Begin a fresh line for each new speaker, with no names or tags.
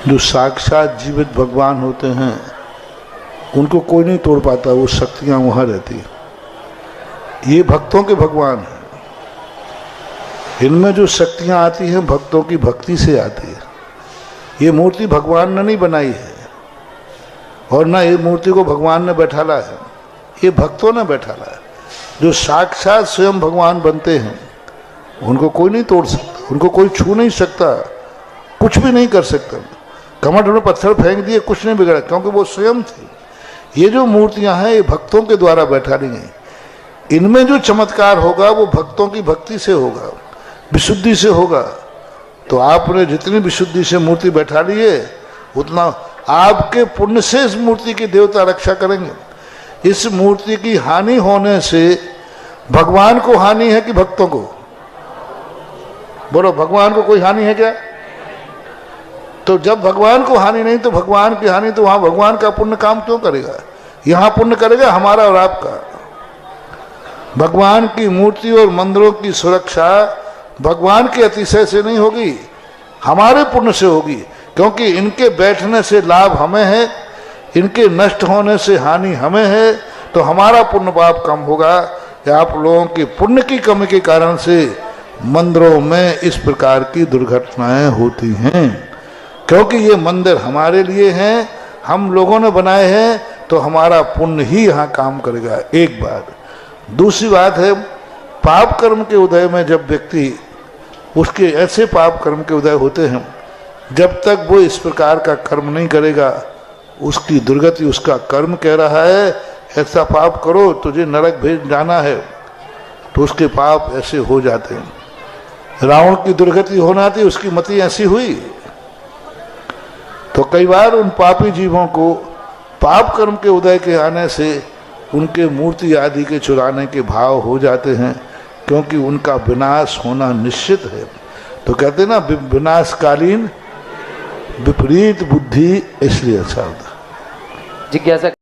जो साक्षात जीवित भगवान होते हैं उनको कोई नहीं तोड़ पाता, वो शक्तियां वहां रहती हैं। ये भक्तों के भगवान हैं। इनमें जो शक्तियां आती हैं भक्तों की भक्ति से आती है। ये मूर्ति भगवान ने नहीं बनाई है और ना ये मूर्ति को भगवान ने बैठाला है, ये भक्तों ने बैठाला है। जो साक्षात स्वयं भगवान बनते हैं उनको कोई नहीं तोड़ सकता, उनको कोई छू नहीं सकता, कुछ भी नहीं कर सकता। कमर में पत्थर फेंक दिए, कुछ नहीं बिगड़ा, क्योंकि वो स्वयं थे। ये जो मूर्तियां हैं ये भक्तों के द्वारा बैठा ली गई। इनमें जो चमत्कार होगा वो भक्तों की भक्ति से होगा, विशुद्धि से होगा। तो आपने जितनी विशुद्धि से मूर्ति बैठा ली है उतना आपके पुण्य से इस मूर्ति की देवता रक्षा करेंगे। इस मूर्ति की हानि होने से भगवान को हानि है कि भक्तों को? बोलो, भगवान को कोई हानि है क्या? तो जब भगवान को हानि नहीं तो भगवान की हानि, तो वहां भगवान का पुण्य काम क्यों करेगा? यहां पुण्य करेगा हमारा और आपका। भगवान की मूर्ति और मंदिरों की सुरक्षा भगवान के अतिशय से नहीं होगी, हमारे पुण्य से होगी। क्योंकि इनके बैठने से लाभ हमें है, इनके नष्ट होने से हानि हमें है। तो हमारा पुण्य पाप कम होगा या आप लोगों की पुण्य की कमी के कारण से मंदिरों में इस प्रकार की दुर्घटनाएं होती हैं। क्योंकि ये मंदिर हमारे लिए हैं, हम लोगों ने बनाए हैं, तो हमारा पुण्य ही यहाँ काम करेगा। एक बात। दूसरी बात है, पाप कर्म के उदय में जब व्यक्ति, उसके ऐसे पाप कर्म के उदय होते हैं जब तक वो इस प्रकार का कर्म नहीं करेगा, उसकी दुर्गति उसका कर्म कह रहा है ऐसा पाप करो तुझे नरक भेज जाना है, तो उसके पाप ऐसे हो जाते हैं। रावण की दुर्गति होना थी, उसकी मति ऐसी हुई। तो कई बार उन पापी जीवों को पाप कर्म के उदय के आने से उनके मूर्ति आदि के चुराने के भाव हो जाते हैं, क्योंकि उनका विनाश होना निश्चित है। तो कहते हैं ना, विनाशकालीन विपरीत बुद्धि, इसलिए अच्छा होता।
जिज्ञासा